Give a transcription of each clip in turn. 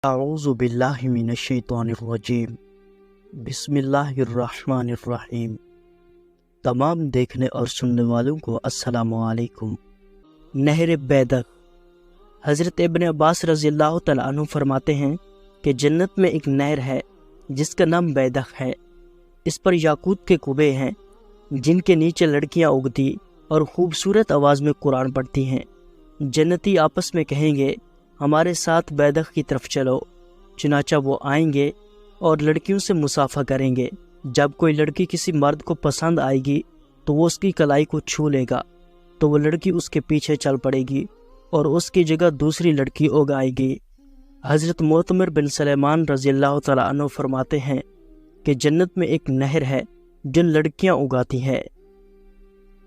اعوذ باللہ من الشیطان الرجیم بسم اللہ الرحمن الرحیم۔ تمام دیکھنے اور سننے والوں کو السلام علیکم۔ نہر بیدق۔ حضرت ابن عباس رضی اللہ تعالیٰ عنہ فرماتے ہیں کہ جنت میں ایک نہر ہے جس کا نام بیدق ہے۔ اس پر یاقوت کے کبے ہیں جن کے نیچے لڑکیاں اگتی اور خوبصورت آواز میں قرآن پڑھتی ہیں۔ جنتی آپس میں کہیں گے ہمارے ساتھ بیدق کی طرف چلو، چنانچہ وہ آئیں گے اور لڑکیوں سے مصافحہ کریں گے۔ جب کوئی لڑکی کسی مرد کو پسند آئے گی تو وہ اس کی کلائی کو چھو لے گا، تو وہ لڑکی اس کے پیچھے چل پڑے گی اور اس کی جگہ دوسری لڑکی اگائے گی۔ حضرت معتمر بن سلیمان رضی اللہ تعالیٰ عنہ فرماتے ہیں کہ جنت میں ایک نہر ہے جو لڑکیاں اگاتی ہے۔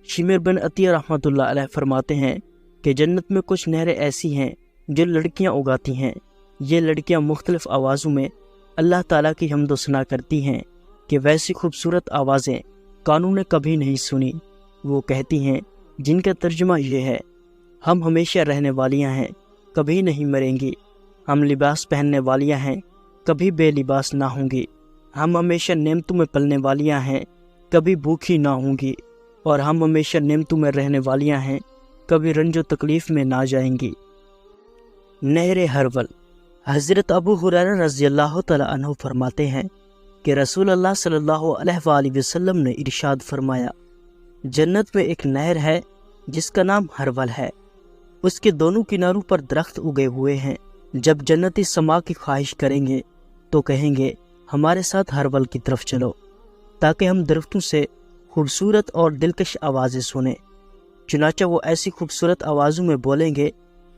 شمر بن عطیہ رحمۃ اللہ علیہ فرماتے ہیں کہ جنت میں کچھ نہریں ایسی ہیں جو لڑکیاں اگاتی ہیں۔ یہ لڑکیاں مختلف آوازوں میں اللہ تعالیٰ کی حمد و ثنا کرتی ہیں کہ ویسی خوبصورت آوازیں کانوں نے کبھی نہیں سنی۔ وہ کہتی ہیں جن کا ترجمہ یہ ہے: ہم ہمیشہ رہنے والیاں ہیں، کبھی نہیں مریں گی۔ ہم لباس پہننے والیاں ہیں، کبھی بے لباس نہ ہوں گی۔ ہم ہمیشہ نعمتوں میں پلنے والیاں ہیں، کبھی بھوکی نہ ہوں گی۔ اور ہم ہمیشہ نعمتوں میں رہنے والیاں ہیں، کبھی رنج و تکلیف میں نہ جائیں گی۔ نہر ہرول۔ حضرت ابو ہریرہ رضی اللہ تعالیٰ عنہ فرماتے ہیں کہ رسول اللہ صلی اللہ علیہ وآلہ وسلم نے ارشاد فرمایا، جنت میں ایک نہر ہے جس کا نام ہرول ہے۔ اس کے دونوں کناروں پر درخت اگے ہوئے ہیں۔ جب جنتی سما کی خواہش کریں گے تو کہیں گے ہمارے ساتھ ہرول کی طرف چلو، تاکہ ہم درختوں سے خوبصورت اور دلکش آوازیں سنیں۔ چنانچہ وہ ایسی خوبصورت آوازوں میں بولیں گے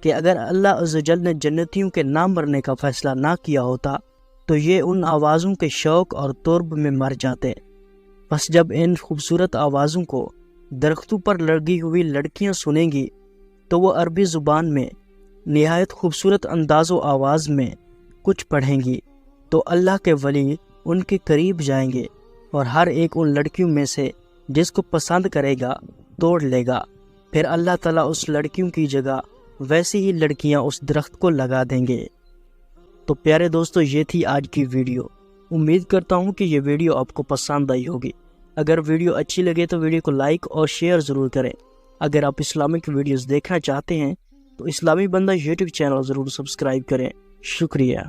کہ اگر اللہ عز و جل نے جنتیوں کے نہ مرنے کا فیصلہ نہ کیا ہوتا تو یہ ان آوازوں کے شوق اور طرب میں مر جاتے۔ بس جب ان خوبصورت آوازوں کو درختوں پر لگی ہوئی لڑکیاں سنیں گی تو وہ عربی زبان میں نہایت خوبصورت انداز و آواز میں کچھ پڑھیں گی، تو اللہ کے ولی ان کے قریب جائیں گے اور ہر ایک ان لڑکیوں میں سے جس کو پسند کرے گا توڑ لے گا۔ پھر اللہ تعالیٰ اس لڑکیوں کی جگہ ویسی ہی لڑکیاں اس درخت کو لگا دیں گے۔ تو پیارے دوستو، یہ تھی آج کی ویڈیو۔ امید کرتا ہوں کہ یہ ویڈیو آپ کو پسند آئی ہوگی۔ اگر ویڈیو اچھی لگے تو ویڈیو کو لائک اور شیئر ضرور کریں۔ اگر آپ اسلامک ویڈیوز دیکھنا چاہتے ہیں تو اسلامی بندہ یوٹیوب چینل ضرور سبسکرائب کریں۔ شکریہ۔